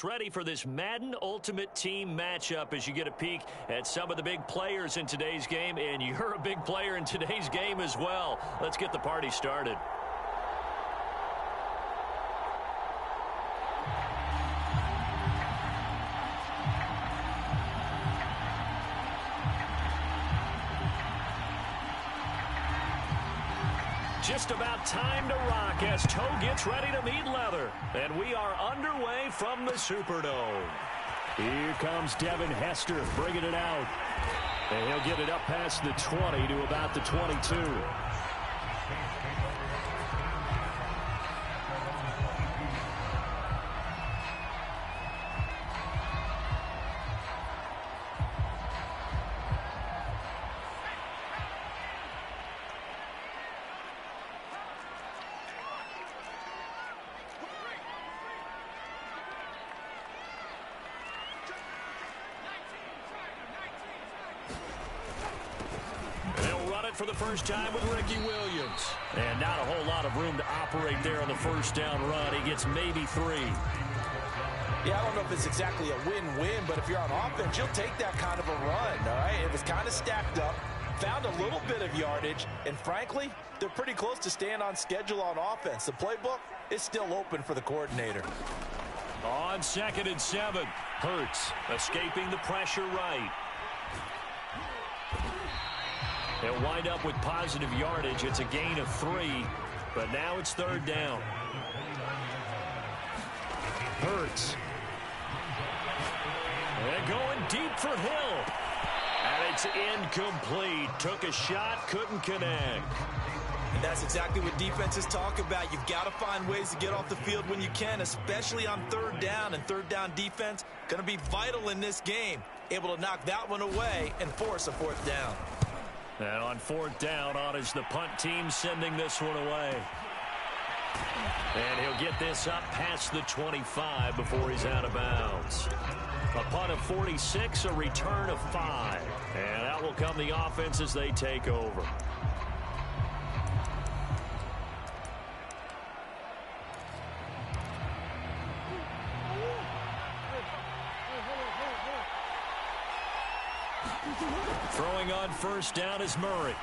Ready for this Madden Ultimate Team matchup as you get a peek at some of the big players in today's game, and you're a big player in today's game as well. Let's get the party started. Just about time to rock as Toe gets ready to meet leather. And we are underway from the Superdome. Here comes Devin Hester bringing it out. And he'll get it up past the 20 to about the 22. For the first time with Ricky Williams. And not a whole lot of room to operate there on the first down run. He gets maybe 3. Yeah, I don't know if it's exactly a win-win, but if you're on offense, you'll take that kind of a run, all right? It was kind of stacked up, found a little bit of yardage, and frankly, they're pretty close to staying on schedule on offense. The playbook is still open for the coordinator. On 2nd and 7, Hurts escaping the pressure right. They'll wind up with positive yardage. It's a gain of 3, but now it's 3rd down. Hurts. And going deep for Hill. And it's incomplete. Took a shot, couldn't connect. And that's exactly what defenses talk about. You've got to find ways to get off the field when you can, especially on 3rd down. And 3rd down defense going to be vital in this game. Able to knock that one away and force a 4th down. And on 4th down, on is the punt team sending this one away. And he'll get this up past the 25 before he's out of bounds. A punt of 46, a return of 5. And out will come the offense as they take over. Throwing on 1st down is Murray.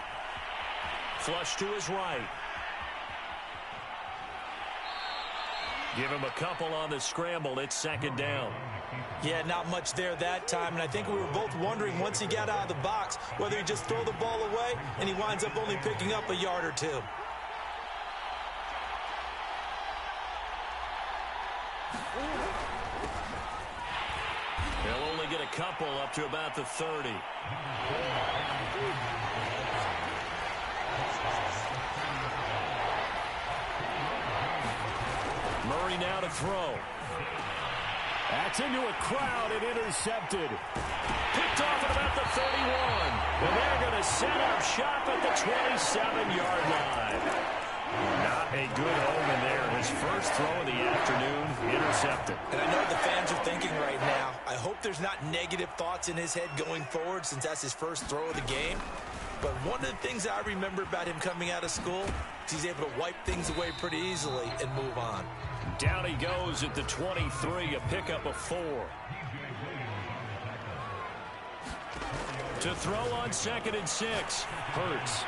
Flush to his right. Give him a couple on the scramble. It's 2nd down. Yeah, not much there that time. And I think we were both wondering once he got out of the box whether he'd just throw the ball away and he winds up only picking up a yard or 2. They'll only get a couple up to about the 30. Murray now to throw. That's into a crowd and intercepted. Picked off at about the 31. And they're going to set up shop at the 27-yard line. Not a good omen there. His first throw of the afternoon, intercepted. And I know the fans are thinking right now, I hope there's not negative thoughts in his head going forward since that's his first throw of the game. But one of the things I remember about him coming out of school is he's able to wipe things away pretty easily and move on. Down he goes at the 23, a pickup of 4. To throw on 2nd and 6, Hurts.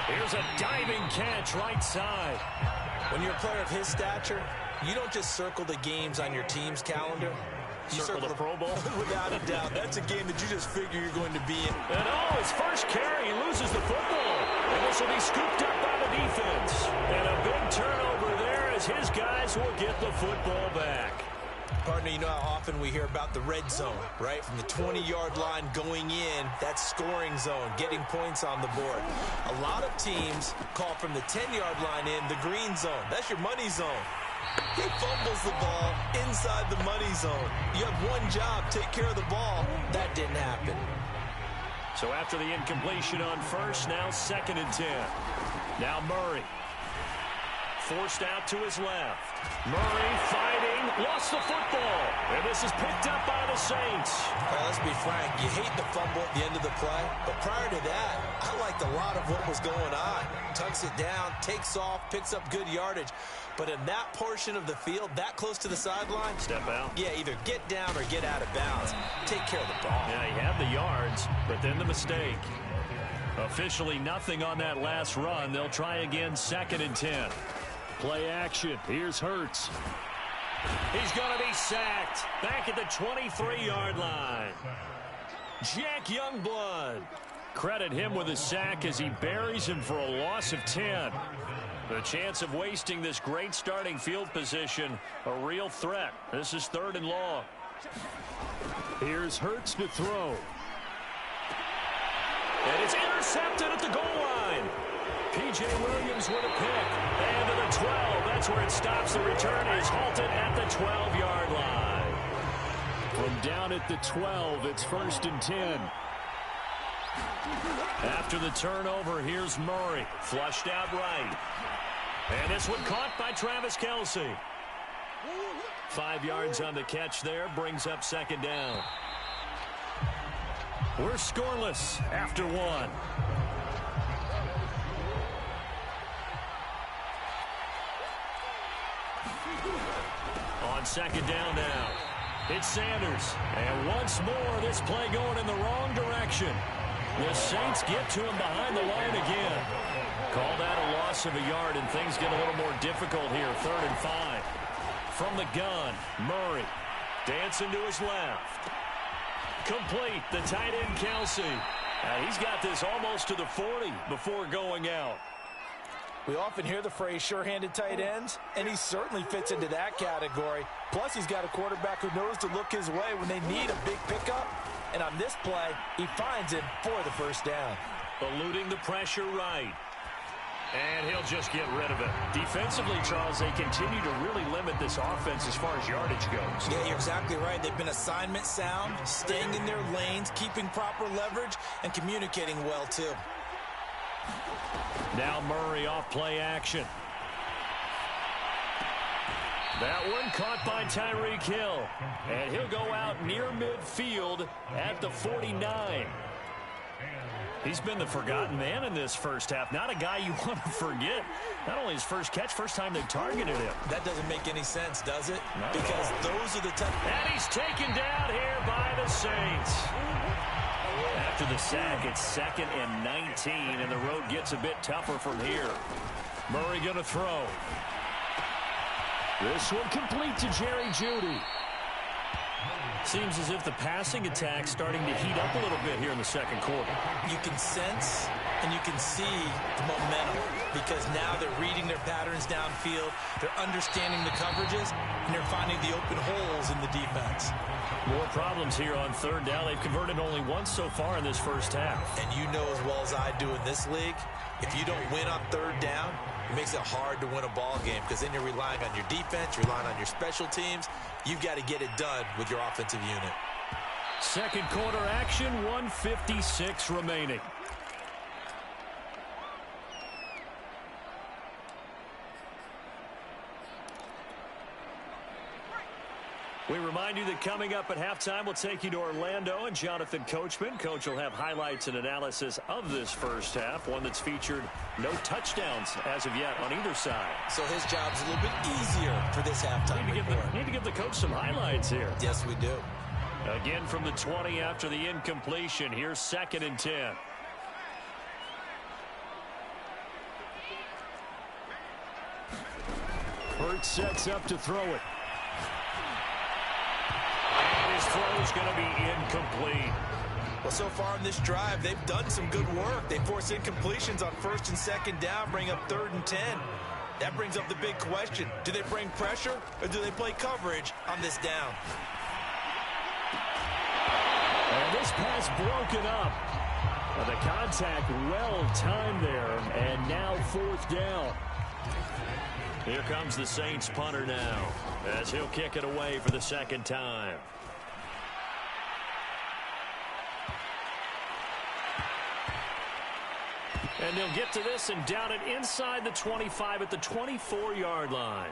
Here's a diving catch right side. When you're a player of his stature, you don't just circle the games on your team's calendar. You circle the Pro Bowl? Without a doubt. That's a game that you just figure you're going to be in. And his first carry, he loses the football. And this will be scooped up by the defense. And a big turnover there as his guys will get the football back. Partner, you know how often we hear about the red zone, right? From the 20-yard line going in, that's scoring zone, getting points on the board. A lot of teams call from the 10-yard line in the green zone. That's your money zone. He fumbles the ball inside the money zone. You have one job, take care of the ball. That didn't happen. So after the incompletion on 1st, now 2nd and 10. Now Murray. Forced out to his left. Murray fighting, lost the football. And this is picked up by the Saints. All right, let's be frank. You hate the fumble at the end of the play, but prior to that, I liked a lot of what was going on. Tucks it down, takes off, picks up good yardage. But in that portion of the field, that close to the sideline, step out. Yeah, either get down or get out of bounds. Take care of the ball. Yeah, he had the yards, but then the mistake. Officially nothing on that last run. They'll try again, 2nd and 10. Play action. Here's Hurts. He's going to be sacked. Back at the 23-yard line. Jack Youngblood. Credit him with a sack as he buries him for a loss of 10. The chance of wasting this great starting field position, a real threat. This is 3rd and long. Here's Hurts to throw. And it's intercepted at the goal line. P.J. Williams with a pick. And to the 12. That's where it stops. The return is halted at the 12-yard line. From down at the 12, it's 1st and 10. After the turnover, here's Murray. Flushed out right. And this one caught by Travis Kelce. 5 yards on the catch there. Brings up 2nd down. We're scoreless after 1. On 2nd down now. It's Sanders. And once more, this play going in the wrong direction. The Saints get to him behind the line again. Call that a loss of a yard, and things get a little more difficult here. 3rd and 5. From the gun, Murray. Dancing to his left. Complete, the tight end, Kelce. He's got this almost to the 40 before going out. We often hear the phrase sure-handed tight ends, and he certainly fits into that category. Plus, he's got a quarterback who knows to look his way when they need a big pickup. And on this play, he finds it for the 1st down. Eluding the pressure right. And he'll just get rid of it. Defensively, Charles, they continue to really limit this offense as far as yardage goes. Yeah, you're exactly right. They've been assignment sound, staying in their lanes, keeping proper leverage, and communicating well, too. Now Murray off play action. That one caught by Tyreek Hill. And he'll go out near midfield at the 49. He's been the forgotten man in this first half. Not a guy you want to forget. Not only his first catch, first time they targeted him. That doesn't make any sense, does it? No. Because those are the type. And he's taken down here by the Saints. After the sack, it's 2nd and 19, and the road gets a bit tougher from here. Murray going to throw. This one complete to Jerry Jeudy. Seems as if the passing attack's starting to heat up a little bit here in the 2nd quarter. You can sense and you can see the momentum because now they're reading their patterns downfield, they're understanding the coverages, and they're finding the open holes in the defense. More problems here on 3rd down. They've converted only once so far in this first half. And you know as well as I do in this league, if you don't win on 3rd down, it makes it hard to win a ball game because then you're relying on your defense, you're relying on your special teams. You've got to get it done with your offensive unit. 2nd quarter action, 1:56 remaining. We remind you that coming up at halftime, we'll take you to Orlando and Jonathan Coachman. Coach will have highlights and analysis of this first half, one that's featured no touchdowns as of yet on either side. So his job's a little bit easier for this halftime report. Need to give the coach some highlights here. Yes, we do. Again from the 20 after the incompletion. Here's 2nd and 10. Hurts sets up to throw it. His throw is going to be incomplete. Well, so far in this drive, they've done some good work. They force incompletions on 1st and 2nd down, bring up 3rd and 10. That brings up the big question. Do they bring pressure or do they play coverage on this down? And this pass broken up. Well, the contact well timed there, and now 4th down. Here comes the Saints punter now as he'll kick it away for the 2nd time. And they'll get to this and down it inside the 25 at the 24-yard line.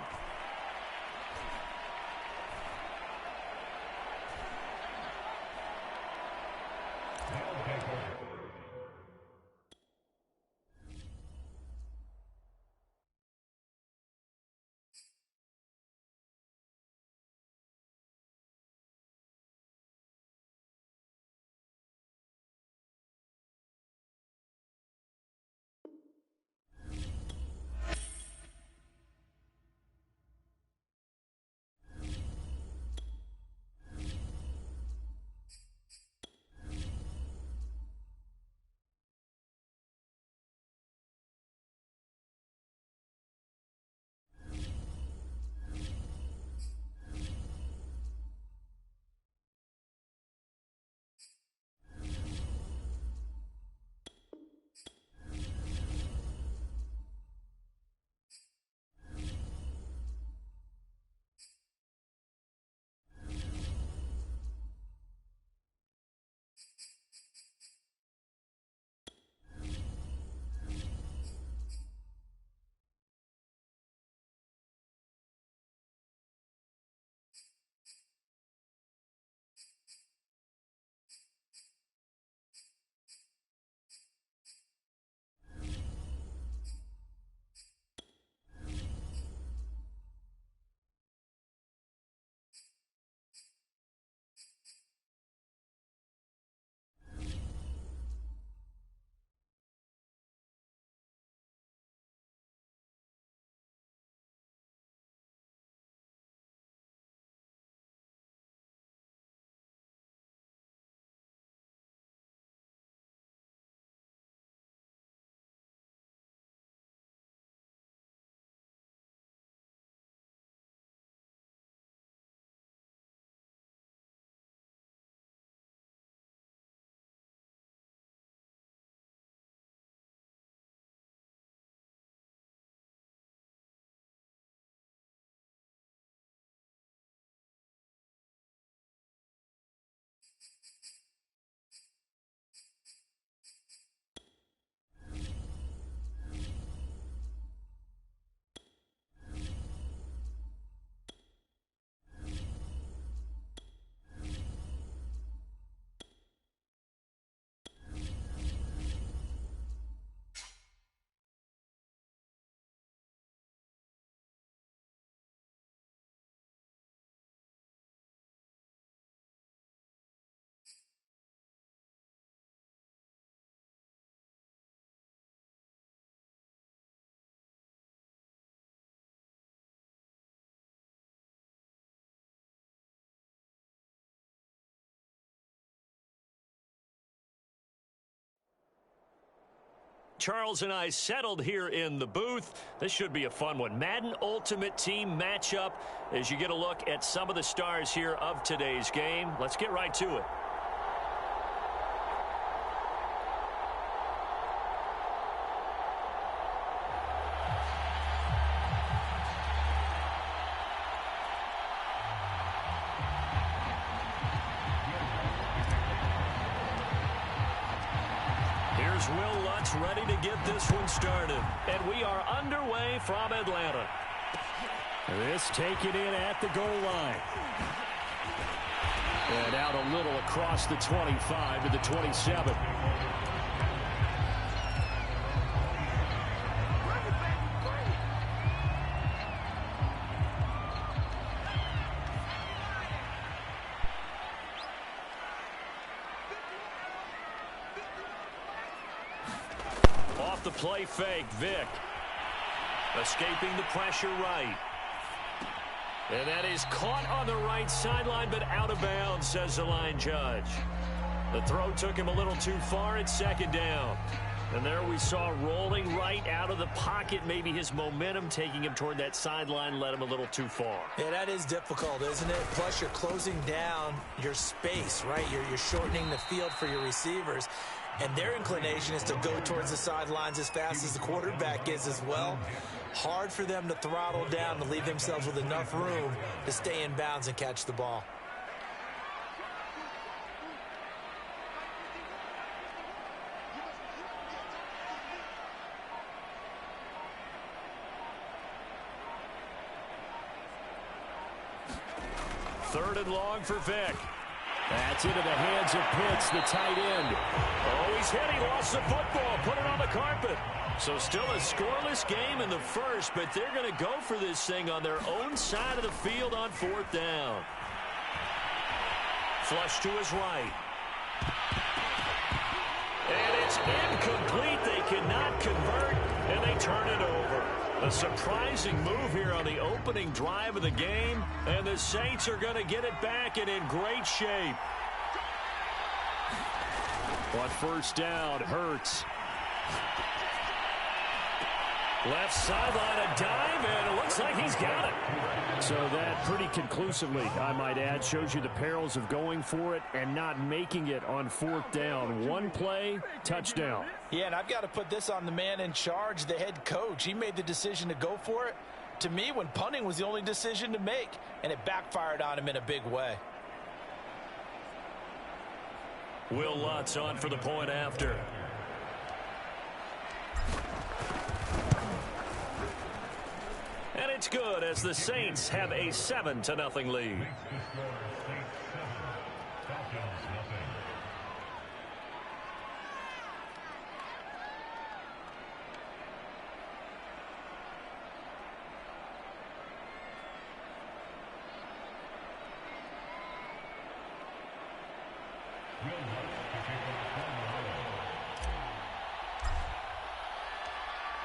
Charles and I settled here in the booth. This should be a fun one. Madden Ultimate Team matchup as you get a look at some of the stars here of today's game. Let's get right to it. Will Lutz ready to get this one started. And we are underway from Atlanta. This taken in at the goal line. And out a little across the 25 to the 27. The play fake, Vick. Escaping the pressure right. And that is caught on the right sideline, but out of bounds, says the line judge. The throw took him a little too far at second down. And there we saw rolling right out of the pocket. Maybe his momentum taking him toward that sideline led him a little too far. Yeah, that is difficult, isn't it? Plus, you're closing down your space, right? You're shortening the field for your receivers. And their inclination is to go towards the sidelines as fast as the quarterback is as well. Hard for them to throttle down to leave themselves with enough room to stay in bounds and catch the ball. Third and long for Vick. That's into the hands of Pitts, the tight end. Oh, he's hit. He lost the football. Put it on the carpet. So still a scoreless game in the first, but they're going to go for this thing on their own side of the field on fourth down. Flush to his right. And it's incomplete. They cannot convert, and they turn it over. A surprising move here on the opening drive of the game, and the Saints are going to get it back and in great shape. On first down, Hurts. Left sideline, a dive, and it looks like he's got it. So that pretty conclusively, I might add, shows you the perils of going for it and not making it on fourth down. One play, touchdown. Yeah, and I've got to put this on the man in charge, the head coach. He made the decision to go for it. To me, when punting was the only decision to make, and it backfired on him in a big way. Will Lutz on for the point after. And it's good as the Saints have a 7-0 lead.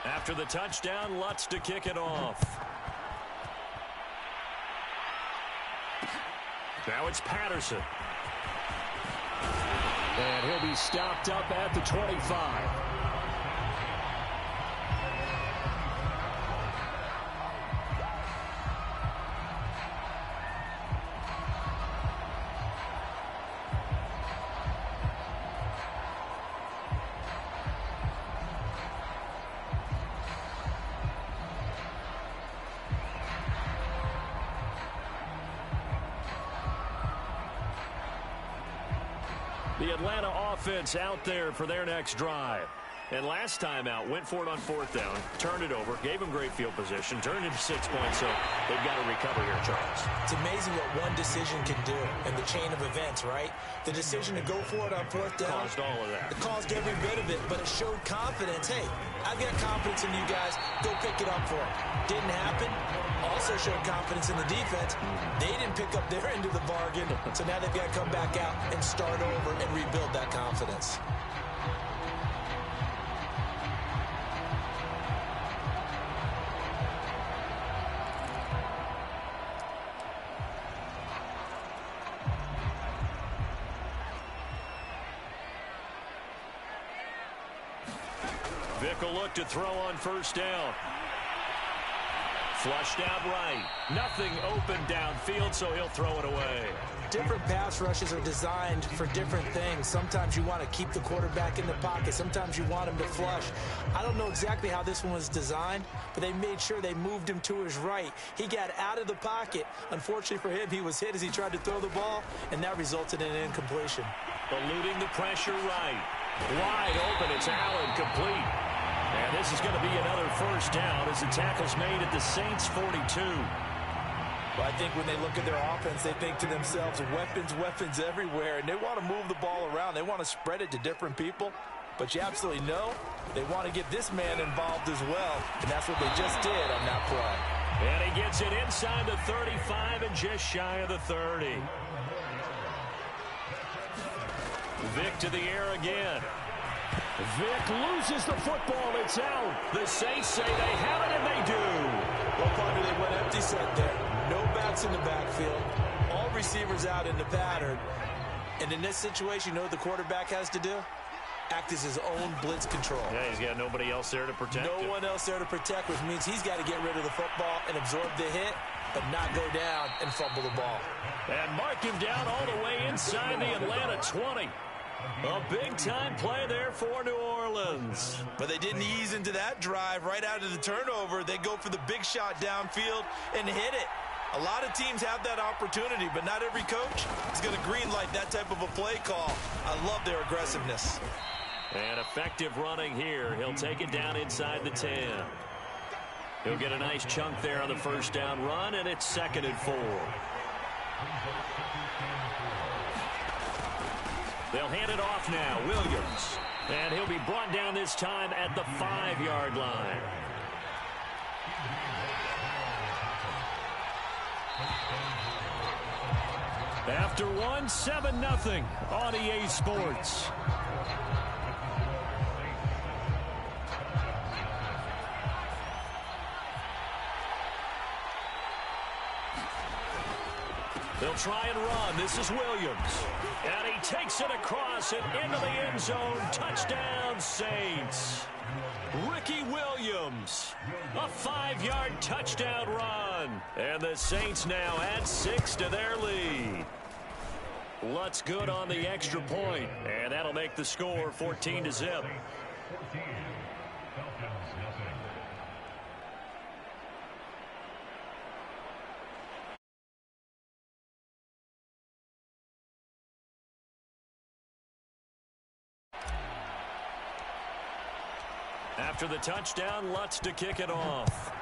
After the touchdown, Lutz to kick it off. Now it's Patterson. And he'll be stopped up at the 25. The Atlanta offense out there for their next drive. And last time out, went for it on fourth down, turned it over, gave them great field position, turned into 6 points, so they've got to recover here, Charles. It's amazing what one decision can do in the chain of events, right? The decision to go for it on fourth down. Caused all of that. It caused every bit of it, but it showed confidence. Hey, I've got confidence in you guys. Go pick it up for it. Didn't happen. Also showed confidence in the defense. They didn't pick up their end of the bargain, so now they've got to come back out and start over and rebuild that confidence. Vic will look to throw on first down. Flushed out right. Nothing open downfield, so he'll throw it away. Different pass rushes are designed for different things. Sometimes you want to keep the quarterback in the pocket. Sometimes you want him to flush. I don't know exactly how this one was designed, but they made sure they moved him to his right. He got out of the pocket. Unfortunately for him, he was hit as he tried to throw the ball, and that resulted in an incompletion. Eluding the pressure right. Wide open, it's Allen, complete. And this is going to be another first down as the tackle's made at the Saints' 42. Well, I think when they look at their offense, they think to themselves, weapons, weapons everywhere, and they want to move the ball around. They want to spread it to different people, but you absolutely know they want to get this man involved as well, and that's what they just did on that play. And he gets it inside the 35 and just shy of the 30. Vic to the air again. Vic loses the football. It's out. The Saints say they have it, and they do. Well, partner, they went empty set there. No backs in the backfield. All receivers out in the pattern. And in this situation, you know what the quarterback has to do? Act as his own blitz control. Yeah, he's got nobody else there to protect him. No one else there to protect, which means he's got to get rid of the football and absorb the hit, but not go down and fumble the ball. And mark him down all the way inside the Atlanta 20. A big-time play there for New Orleans. But they didn't ease into that drive right out of the turnover. They go for the big shot downfield and hit it. A lot of teams have that opportunity, but not every coach is going to greenlight that type of a play call. I love their aggressiveness. And effective running here. He'll take it down inside the 10. He'll get a nice chunk there on the first down run, and it's 2nd and 4. They'll hand it off now. Williams. And he'll be brought down this time at the 5-yard line. After one, 7-0 on EA Sports. They'll try and run. This is Williams. And he takes it across and into the end zone. Touchdown, Saints. Ricky Williams. A 5-yard touchdown run. And the Saints now add 6 to their lead. Lutz good on the extra point. And that'll make the score 14-0. After the touchdown, Lutz to kick it off.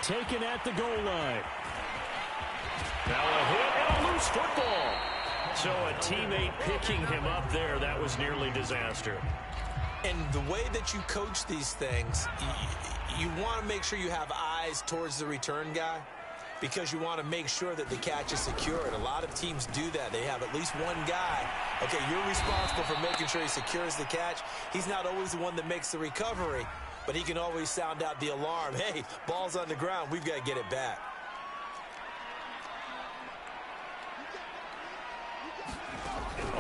Taken at the goal line. Now a hit and a loose football. So a teammate picking him up there, that was nearly disaster. And the way that you coach these things, you want to make sure you have eyes towards the return guy, because you want to make sure that the catch is secured. A lot of teams do that. They have at least one guy. Okay, you're responsible for making sure he secures the catch. He's not always the one that makes the recovery, but he can always sound out the alarm. Hey, ball's on the ground. We've got to get it back.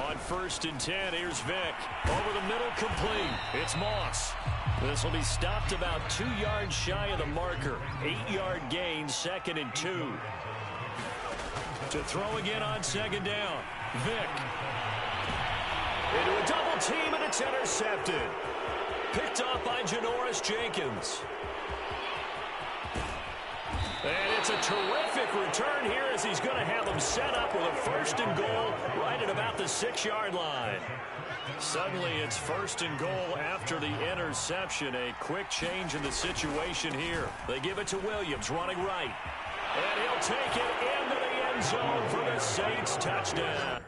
On 1st and 10, here's Vic. Over the middle, complete. It's Moss. This will be stopped about 2 yards shy of the marker. 8-yard gain, 2nd and 2. To throw again on 2nd down. Vic. Into a double team, and it's intercepted. Picked off by Janoris Jenkins. And it's a terrific return here as he's going to have them set up with a 1st and goal right at about the 6-yard line. Suddenly it's 1st and goal after the interception. A quick change in the situation here. They give it to Williams running right. And he'll take it into the end zone for the Saints touchdown.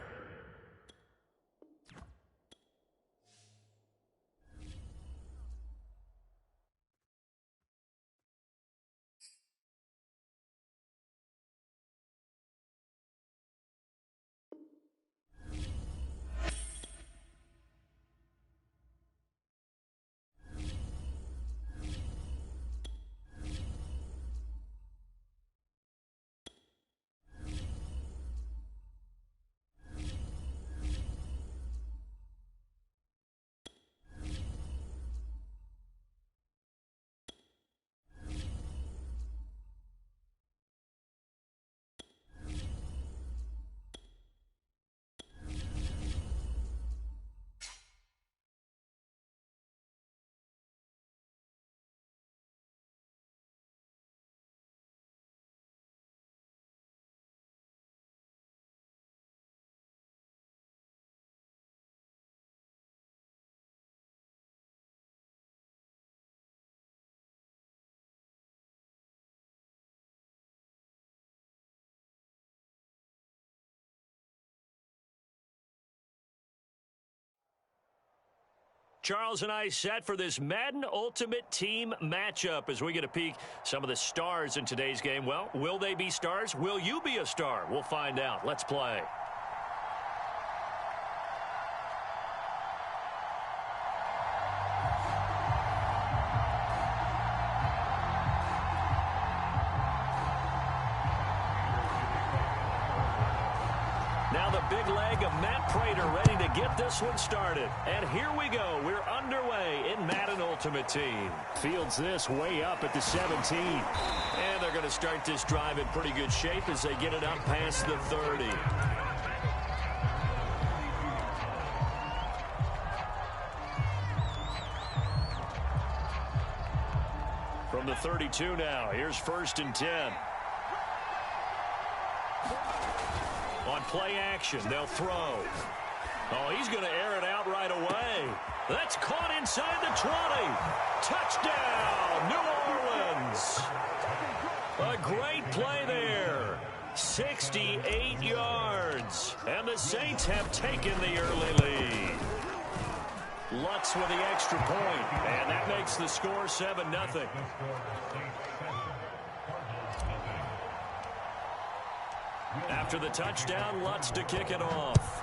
Charles and I set for this Madden Ultimate Team matchup as we get a peek some of the stars in today's game. Well, will they be stars? Will you be a star? We'll find out. Let's play. Now the big leg of Matt Prater ready to get this one started. And here we go. We're underway in Madden Ultimate Team. Fields this way up at the 17. And they're going to start this drive in pretty good shape as they get it up past the 30. From the 32 now, here's 1st and 10. On play action, they'll throw. Oh, he's going to air it out right away. That's caught inside the 20. Touchdown, New Orleans. A great play there. 68 yards. And the Saints have taken the early lead. Lutz with the extra point. And that makes the score 7-0. After the touchdown, Lutz to kick it off.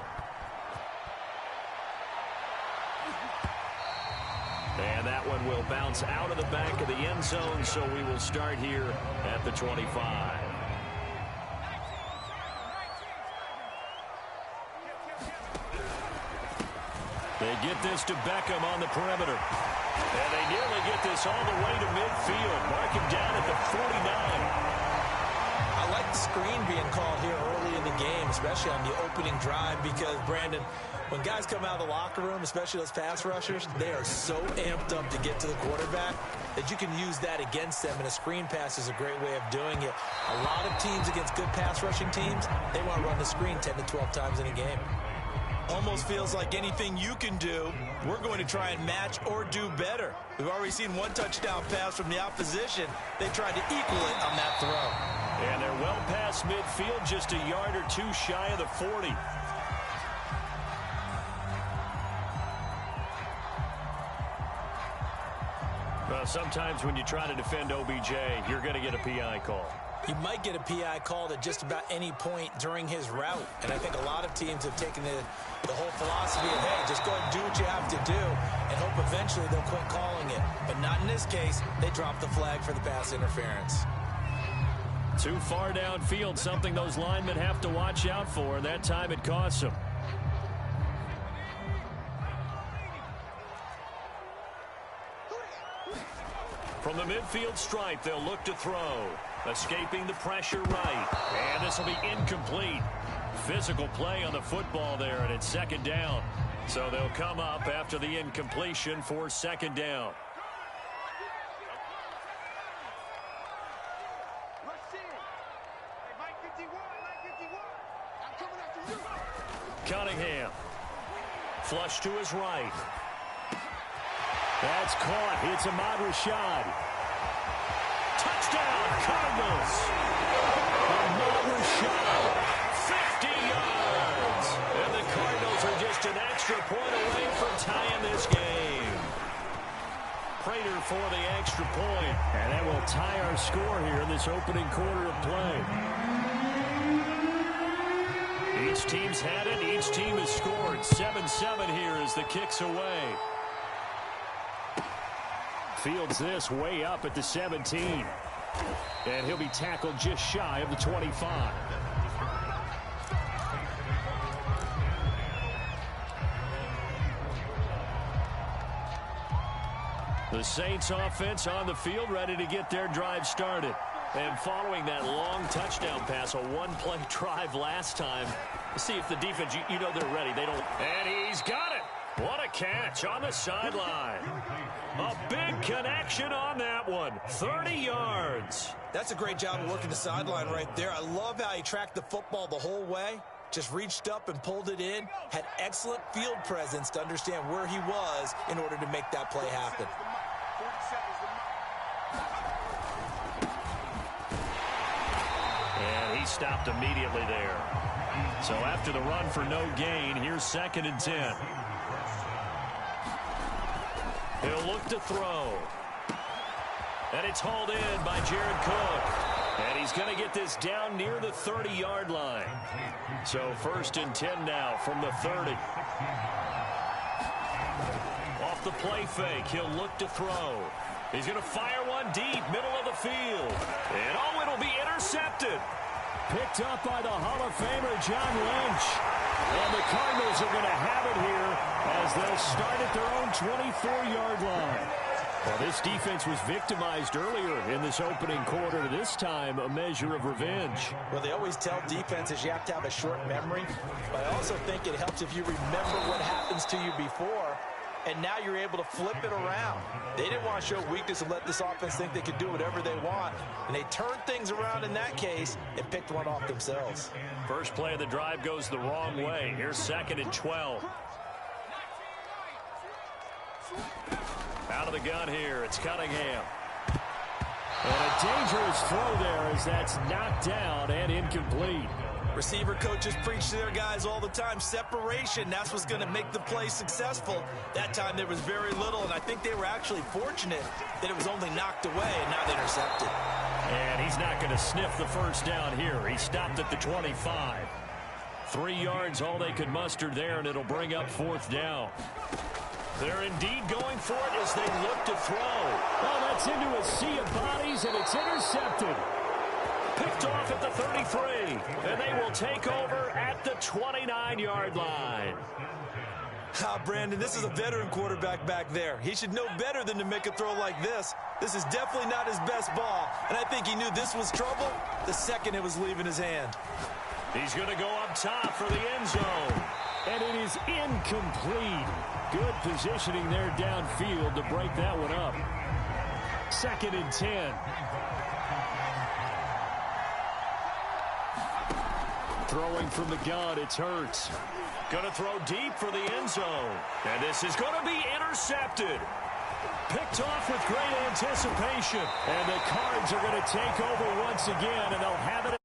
And that one will bounce out of the back of the end zone, so we will start here at the 25. They get this to Beckham on the perimeter. And they nearly get this all the way to midfield. Mark him down at the 49. I like the screen being called here early in the game, especially on the opening drive, because, Brandon, when guys come out of the locker room, especially those pass rushers, they are so amped up to get to the quarterback that you can use that against them, and a screen pass is a great way of doing it. A lot of teams against good pass rushing teams, they want to run the screen 10 to 12 times in a game. Almost feels like anything you can do, we're going to try and match or do better. We've already seen one touchdown pass from the opposition. They tried to equal it on that throw. And they're well past midfield, just a yard or two shy of the 40. Well, sometimes when you try to defend OBJ, you're going to get a PI call. You might get a PI called at just about any point during his route. And I think a lot of teams have taken the whole philosophy of, hey, just go and do what you have to do and hope eventually they'll quit calling it. But not in this case. They dropped the flag for the pass interference. Too far downfield, something those linemen have to watch out for, and that time it costs them. From the midfield stripe, they'll look to throw. Escaping the pressure right. And this will be incomplete. Physical play on the football there, and it's 2nd down. So they'll come up after the incompletion for 2nd down. Cunningham. Flush to his right. That's caught. It's Ahmad Rashad. Touchdown, Cardinals. Ahmad Rashad, 50 yards. And the Cardinals are just an extra point away from tying this game. Prater for the extra point. And that will tie our score here in this opening quarter of play. Each team's had it. Each team has scored. 7-7 here as the kick's away. Fields this way up at the 17. And he'll be tackled just shy of the 25. The Saints offense on the field ready to get their drive started. And following that long touchdown pass, a one-play drive last time, see if the defense, you know they're ready. They don't. And he's got it. What a catch on the sideline. A big connection on that one. 30 yards. That's a great job of working the sideline right there. I love how he tracked the football the whole way. Just reached up and pulled it in. Had excellent field presence to understand where he was in order to make that play happen. And he stopped immediately there. So after the run for no gain, here's 2nd and 10. He'll look to throw. And it's hauled in by Jared Cook. And he's going to get this down near the 30-yard line. So 1st and 10 now from the 30. Off the play fake, he'll look to throw. He's going to fire one deep, middle of the field. And oh, it'll be intercepted. Picked up by the Hall of Famer, John Lynch. And the Cardinals are going to have it here as they'll start at their own 24-yard line. Well, this defense was victimized earlier in this opening quarter. This time, a measure of revenge. Well, they always tell defenses you have to have a short memory. But I also think it helps if you remember what happens to you before, and now you're able to flip it around. They didn't want to show weakness and let this offense think they could do whatever they want. And they turned things around in that case and picked one off themselves. First play of the drive goes the wrong way. Here's 2nd and 12. Out of the gun here, it's Cunningham. And a dangerous throw there as that's knocked down and incomplete. Receiver coaches preach to their guys all the time. Separation, that's what's going to make the play successful. That time there was very little, and I think they were actually fortunate that it was only knocked away and not intercepted. And he's not going to sniff the first down here. He stopped at the 25. 3 yards, all they could muster there, and it'll bring up 4th down. They're indeed going for it as they look to throw. Oh, that's into a sea of bodies, and it's intercepted. Picked off at the 33, and they will take over at the 29-yard line. Brandon, this is a veteran quarterback back there. He should know better than to make a throw like this. This is definitely not his best ball, and I think he knew this was trouble the second it was leaving his hand. He's going to go up top for the end zone. And it is incomplete. Good positioning there downfield to break that one up. 2nd and 10. Throwing from the gun, it's Hurts. Going to throw deep for the end zone. And this is going to be intercepted. Picked off with great anticipation. And the Cards are going to take over once again, and they'll have it